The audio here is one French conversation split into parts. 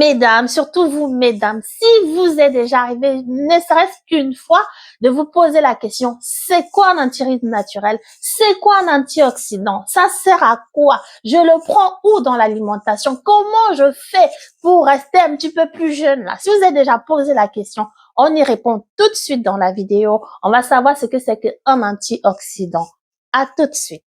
mesdames, surtout vous, mesdames, si vous êtes déjà arrivé, ne serait-ce qu'une fois, de vous poser la question, c'est quoi un antirythme naturel? C'est quoi un antioxydant? Ça sert à quoi? Je le prends où dans l'alimentation? Comment je fais pour rester un petit peu plus jeune là? Si vous avez déjà posé la question, on y répond tout de suite dans la vidéo. On va savoir ce que c'est qu'un antioxydant. À tout de suite.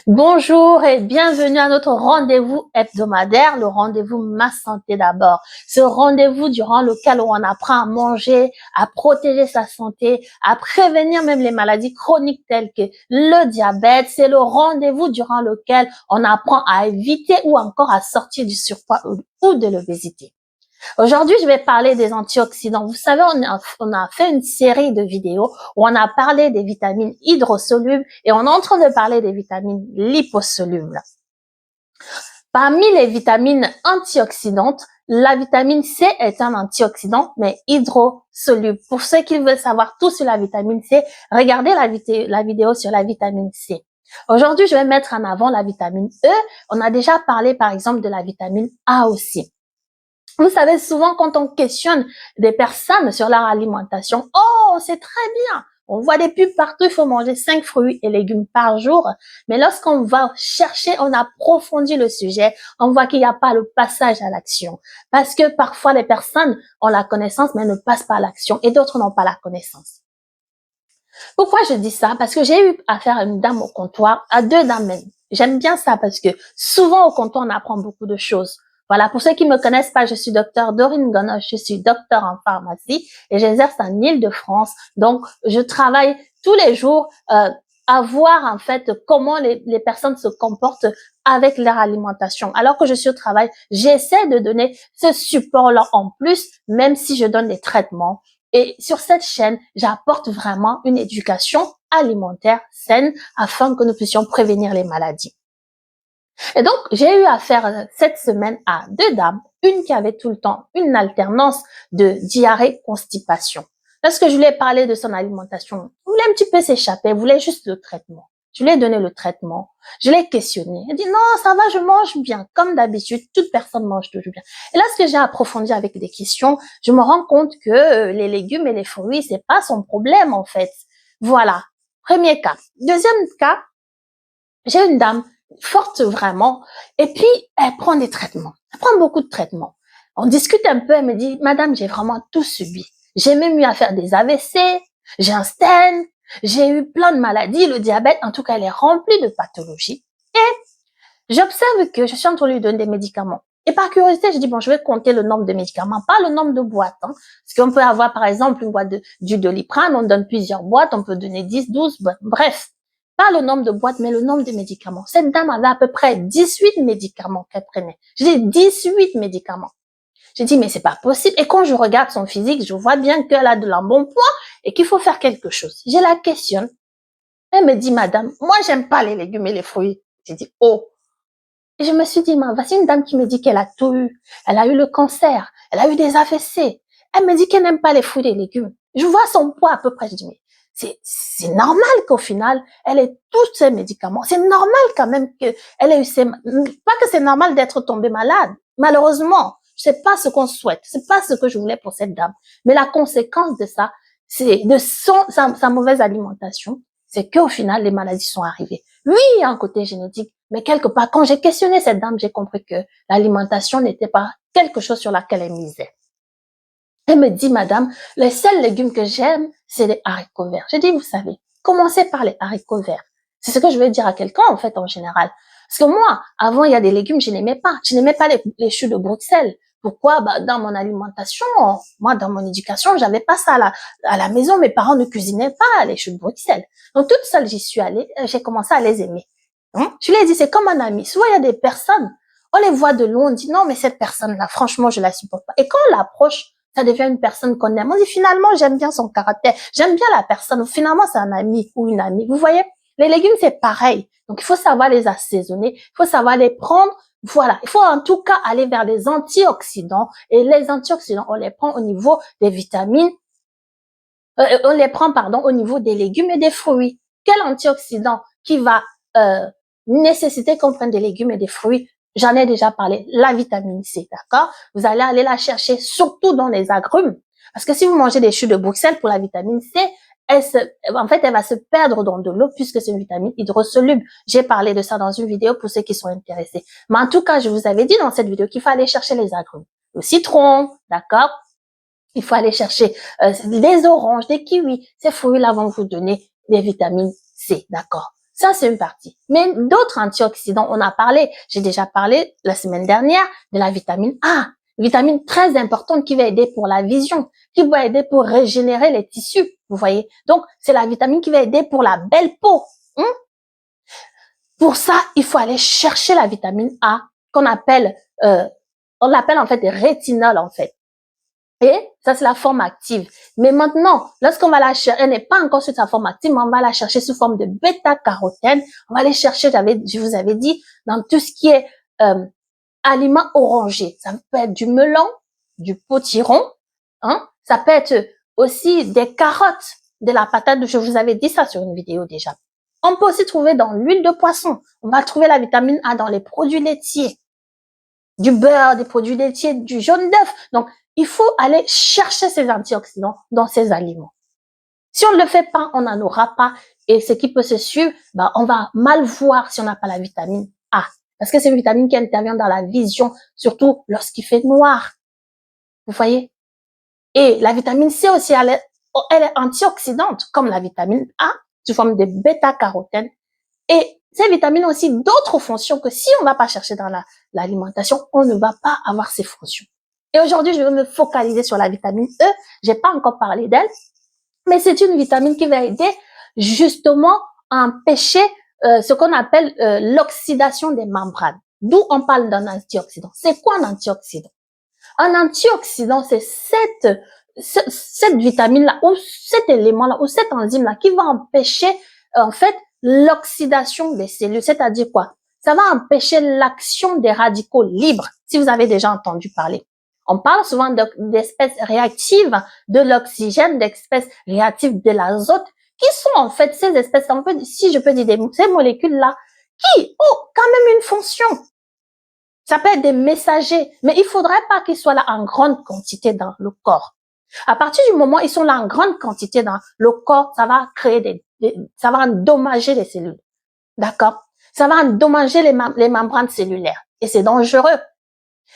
Bonjour et bienvenue à notre rendez-vous hebdomadaire, le rendez-vous Ma Santé d'abord. Ce rendez-vous durant lequel on apprend à manger, à protéger sa santé, à prévenir même les maladies chroniques telles que le diabète. C'est le rendez-vous durant lequel on apprend à éviter ou encore à sortir du surpoids ou de l'obésité. Aujourd'hui, je vais parler des antioxydants. Vous savez, on a fait une série de vidéos où on a parlé des vitamines hydrosolubles et on est en train de parler des vitamines liposolubles. Parmi les vitamines antioxydantes, la vitamine C est un antioxydant, mais hydrosoluble. Pour ceux qui veulent savoir tout sur la vitamine C, regardez la vidéo sur la vitamine C. Aujourd'hui, je vais mettre en avant la vitamine E. On a déjà parlé, par exemple, de la vitamine A aussi. Vous savez, souvent, quand on questionne des personnes sur leur alimentation, oh, c'est très bien. On voit des pubs partout, il faut manger 5 fruits et légumes par jour. Mais lorsqu'on va chercher, on approfondit le sujet, on voit qu'il n'y a pas le passage à l'action. Parce que parfois, les personnes ont la connaissance, mais ne passent pas à l'action et d'autres n'ont pas la connaissance. Pourquoi je dis ça? Parce que j'ai eu affaire à une dame au comptoir, à 2 dames même. J'aime bien ça parce que souvent au comptoir, on apprend beaucoup de choses. Voilà, pour ceux qui me connaissent pas, je suis docteur Dorine Gonoche, je suis docteur en pharmacie et j'exerce en Île-de-France. Donc, je travaille tous les jours à voir en fait comment les personnes se comportent avec leur alimentation. Alors que je suis au travail, j'essaie de donner ce support-là en plus, même si je donne des traitements. Et sur cette chaîne, j'apporte vraiment une éducation alimentaire saine afin que nous puissions prévenir les maladies. Et donc, j'ai eu affaire cette semaine à 2 dames, une qui avait tout le temps une alternance de diarrhée, constipation. Lorsque je lui ai parlé de son alimentation, elle voulait un petit peu s'échapper, elle voulait juste le traitement. Je lui ai donné le traitement, je l'ai questionné. Elle dit non, ça va, je mange bien. Comme d'habitude, toute personne mange toujours bien. Et lorsque j'ai approfondi avec des questions, je me rends compte que les légumes et les fruits, c'est pas son problème en fait. Voilà, premier cas. Deuxième cas, j'ai une dame forte vraiment, et puis elle prend des traitements. Elle prend beaucoup de traitements. On discute un peu, elle me dit, madame, j'ai vraiment tout subi. J'ai même eu à faire des AVC, j'ai un stent, j'ai eu plein de maladies, le diabète, en tout cas, elle est remplie de pathologies. Et j'observe que je suis en train de lui donner des médicaments. Et par curiosité, je dis, bon, je vais compter le nombre de médicaments, pas le nombre de boîtes. Hein. Parce qu'on peut avoir, par exemple, une boîte du Doliprane, on donne plusieurs boîtes, on peut donner 10, 12, bref. Pas le nombre de boîtes, mais le nombre de médicaments. Cette dame avait à peu près 18 médicaments qu'elle prenait. Je dis 18 médicaments. J'ai dit, mais c'est pas possible. Et quand je regarde son physique, je vois bien qu'elle a de l'embonpoint et qu'il faut faire quelque chose. Je la questionne. Elle me dit, madame, moi, j'aime pas les légumes et les fruits. J'ai dit, oh. Et je me suis dit, voici une dame qui me dit qu'elle a tout eu. Elle a eu le cancer. Elle a eu des AVC. Elle me dit qu'elle n'aime pas les fruits et les légumes. Je vois son poids à peu près. Je dis, mais c'est normal qu'au final, elle ait tous ces médicaments. C'est normal quand même qu'elle ait eu pas que c'est normal d'être tombée malade. Malheureusement, c'est pas ce qu'on souhaite. C'est pas ce que je voulais pour cette dame. Mais la conséquence de ça, c'est de sa mauvaise alimentation. C'est qu'au final, les maladies sont arrivées. Oui, il y a un côté génétique. Mais quelque part, quand j'ai questionné cette dame, j'ai compris que l'alimentation n'était pas quelque chose sur laquelle elle misait. Elle me dit, madame, les seuls légumes que j'aime, c'est les haricots verts. J'ai dit, vous savez, commencez par les haricots verts. C'est ce que je veux dire à quelqu'un, en fait, en général. Parce que moi, avant, il y a des légumes, je n'aimais pas. Je n'aimais pas les choux de Bruxelles. Pourquoi? Dans mon alimentation, moi, dans mon éducation, j'avais pas ça à la maison. Mes parents ne cuisinaient pas les choux de Bruxelles. Donc, toute seule, j'y suis allée, j'ai commencé à les aimer. Je lui ai dit, c'est comme un ami. Souvent, il y a des personnes, on les voit de loin, on dit, non, mais cette personne-là, franchement, je la supporte pas. Et quand on l'approche, ça devient une personne qu'on aime. On dit, finalement, j'aime bien son caractère. J'aime bien la personne. Finalement, c'est un ami ou une amie. Vous voyez, les légumes, c'est pareil. Donc, il faut savoir les assaisonner. Il faut savoir les prendre Voilà, il faut en tout cas aller vers des antioxydants. Et les antioxydants, on les prend au niveau des vitamines, on les prend, pardon, au niveau des légumes et des fruits. Quel antioxydant qui va nécessiter qu'on prenne des légumes et des fruits? J'en ai déjà parlé, la vitamine C, d'accord? Vous allez aller la chercher surtout dans les agrumes. Parce que si vous mangez des choux de Bruxelles pour la vitamine C, en fait, elle va se perdre dans de l'eau puisque c'est une vitamine hydrosoluble. J'ai parlé de ça dans une vidéo pour ceux qui sont intéressés. Mais en tout cas, je vous avais dit dans cette vidéo qu'il fallait chercher les agrumes. Le citron, d'accord? Il faut aller chercher des oranges, des kiwis. Ces fruits-là vont vous donner des vitamines C, d'accord? Ça, c'est une partie. Mais d'autres antioxydants, on a parlé, j'ai déjà parlé la semaine dernière de la vitamine A. Vitamine très importante qui va aider pour la vision, qui va aider pour régénérer les tissus, vous voyez. Donc, c'est la vitamine qui va aider pour la belle peau. Pour ça, il faut aller chercher la vitamine A qu'on appelle, on l'appelle en fait rétinol en fait. Et ça, c'est la forme active. Mais maintenant, lorsqu'on va la chercher, elle n'est pas encore sur sa forme active, mais on va la chercher sous forme de bêta-carotène. On va aller chercher, je vous avais dit, dans tout ce qui est aliments orangés. Ça peut être du melon, du potiron, hein. Ça peut être aussi des carottes, de la patate. Je vous avais dit ça sur une vidéo déjà. On peut aussi trouver dans l'huile de poisson. On va trouver la vitamine A dans les produits laitiers, du beurre, des produits laitiers, du jaune d'œuf. Donc, il faut aller chercher ces antioxydants dans ces aliments. Si on ne le fait pas, on n'en aura pas. Et ce qui peut se suivre, on va mal voir si on n'a pas la vitamine A. Parce que c'est une vitamine qui intervient dans la vision, surtout lorsqu'il fait noir. Vous voyez? Et la vitamine C aussi, elle est antioxydante, comme la vitamine A, sous forme de bêta-carotène. Et ces vitamines ont aussi d'autres fonctions que si on ne va pas chercher dans l'alimentation, on ne va pas avoir ces fonctions. Et aujourd'hui, je vais me focaliser sur la vitamine E. J'ai pas encore parlé d'elle, mais c'est une vitamine qui va aider justement à empêcher ce qu'on appelle l'oxydation des membranes. D'où on parle d'un antioxydant. C'est quoi un antioxydant? Un antioxydant, c'est cette vitamine-là ou cet élément-là ou cette enzyme-là qui va empêcher en fait l'oxydation des cellules. C'est-à-dire quoi? Ça va empêcher l'action des radicaux libres, si vous avez déjà entendu parler. On parle souvent d'espèces réactives de l'oxygène, d'espèces réactives de l'azote, qui sont en fait ces espèces, si je peux dire ces molécules-là, qui ont quand même une fonction. Ça peut être des messagers, mais il faudrait pas qu'ils soient là en grande quantité dans le corps. À partir du moment où ils sont là en grande quantité dans le corps, ça va créer ça va endommager les cellules. D'accord? Ça va endommager les membranes cellulaires. Et c'est dangereux.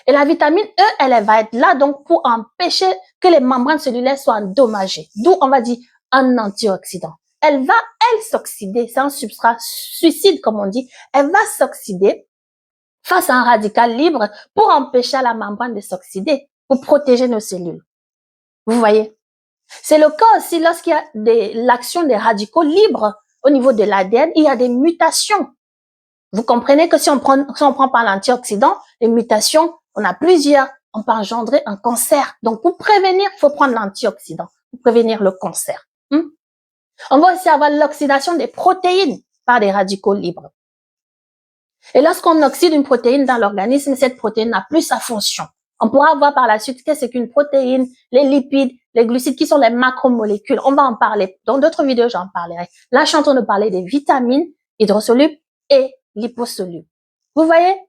Et la vitamine E, elle va être là donc pour empêcher que les membranes cellulaires soient endommagées. D'où on va dire un antioxydant. Elle va, elle, s'oxyder. C'est un substrat suicide, comme on dit. Elle va s'oxyder face à un radical libre pour empêcher la membrane de s'oxyder, pour protéger nos cellules. Vous voyez? C'est le cas aussi lorsqu'il y a l'action des radicaux libres au niveau de l'ADN, il y a des mutations. Vous comprenez que si on prend pas l'antioxydant, les mutations, on a plusieurs, on peut engendrer un cancer. Donc, pour prévenir, il faut prendre l'antioxydant, pour prévenir le cancer. On va aussi avoir l'oxydation des protéines par des radicaux libres. Et lorsqu'on oxyde une protéine dans l'organisme, cette protéine n'a plus sa fonction. On pourra voir par la suite qu'est-ce qu'une protéine, les lipides, les glucides, qui sont les macromolécules. On va en parler. Dans d'autres vidéos, j'en parlerai. Là, je suis en train de parler des vitamines hydrosolubles et liposolubles. Vous voyez?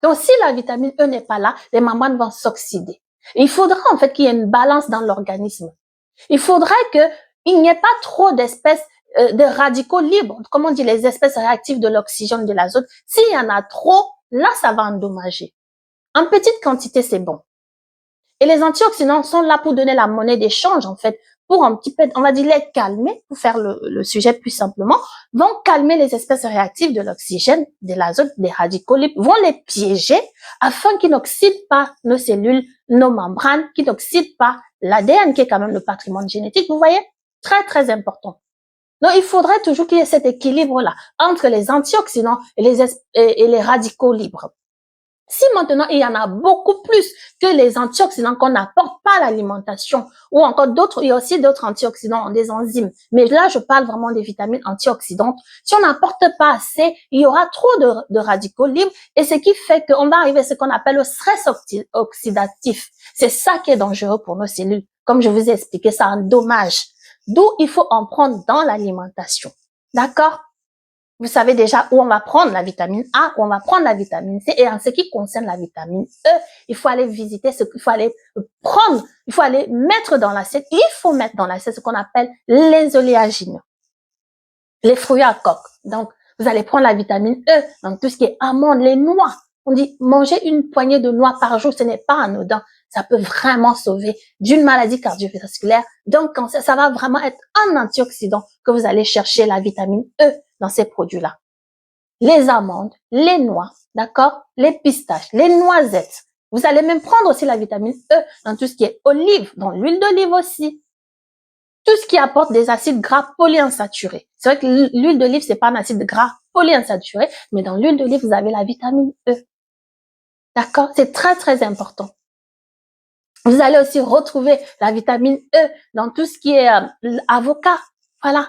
Donc, si la vitamine E n'est pas là, les membranes vont s'oxyder. Il faudra en fait qu'il y ait une balance dans l'organisme. Il faudrait qu'il n'y ait pas trop d'espèces de radicaux libres, comme on dit, les espèces réactives de l'oxygène, de l'azote. S'il y en a trop, là, ça va endommager. En petite quantité, c'est bon. Et les antioxydants sont là pour donner la monnaie d'échange, en fait, pour un petit peu, on va dire, les calmer, pour faire le sujet plus simplement, vont calmer les espèces réactives de l'oxygène, de l'azote, des radicaux libres, vont les piéger afin qu'ils n'oxydent pas nos cellules, nos membranes, qu'ils n'oxydent pas l'ADN, qui est quand même le patrimoine génétique, vous voyez? Très, très important. Donc, il faudrait toujours qu'il y ait cet équilibre-là entre les antioxydants et les radicaux libres. Si maintenant, il y en a beaucoup plus que les antioxydants qu'on n'apporte pas à l'alimentation, ou encore d'autres, il y a aussi d'autres antioxydants, des enzymes. Mais là, je parle vraiment des vitamines antioxydantes. Si on n'apporte pas assez, il y aura trop de radicaux libres, et ce qui fait qu'on va arriver à ce qu'on appelle le stress oxydatif. C'est ça qui est dangereux pour nos cellules. Comme je vous ai expliqué, ça endommage. D'où il faut en prendre dans l'alimentation. D'accord? Vous savez déjà où on va prendre la vitamine A, où on va prendre la vitamine C. Et en ce qui concerne la vitamine E, il faut aller visiter ce qu'il faut aller prendre, il faut aller mettre dans l'assiette. Il faut mettre dans l'assiette ce qu'on appelle les oléagineux, les fruits à coque. Donc, vous allez prendre la vitamine E, donc tout ce qui est amandes, les noix. On dit manger une poignée de noix par jour, ce n'est pas anodin. Ça peut vraiment sauver d'une maladie cardiovasculaire. Donc, ça va vraiment être un antioxydant que vous allez chercher la vitamine E dans ces produits-là. Les amandes, les noix, d'accord? Les pistaches, les noisettes. Vous allez même prendre aussi la vitamine E dans tout ce qui est olive, dans l'huile d'olive aussi. Tout ce qui apporte des acides gras polyinsaturés. C'est vrai que l'huile d'olive, c'est pas un acide gras polyinsaturé, mais dans l'huile d'olive, vous avez la vitamine E. D'accord? C'est très, très important. Vous allez aussi retrouver la vitamine E dans tout ce qui est avocat. Voilà.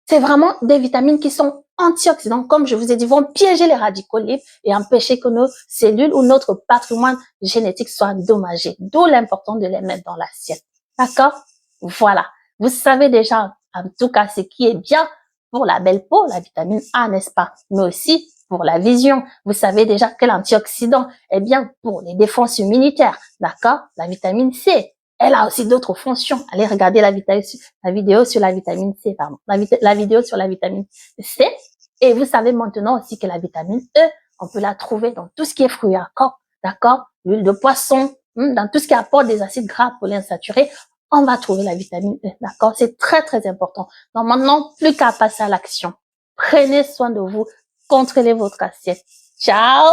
C'est vraiment des vitamines qui sont antioxydants, comme je vous ai dit, vont piéger les radicaux libres et empêcher que nos cellules ou notre patrimoine génétique soit endommagé. D'où l'importance de les mettre dans l'assiette. D'accord? Voilà. Vous savez déjà, en tout cas, ce qui est bien pour la belle peau, la vitamine A, n'est-ce pas? Mais aussi pour la vision. Vous savez déjà que l'antioxydant est bien pour les défenses immunitaires. D'accord? La vitamine C, elle a aussi d'autres fonctions. Allez regarder la vidéo sur la vitamine C, pardon. La vidéo sur la vitamine C. Et vous savez maintenant aussi que la vitamine E, on peut la trouver dans tout ce qui est fruits à coque. D'accord? L'huile de poisson, dans tout ce qui apporte des acides gras polyinsaturés, on va trouver la vitamine E. D'accord? C'est très, très important. Donc maintenant, plus qu'à passer à l'action. Prenez soin de vous. Contrôlez votre assiette. Ciao!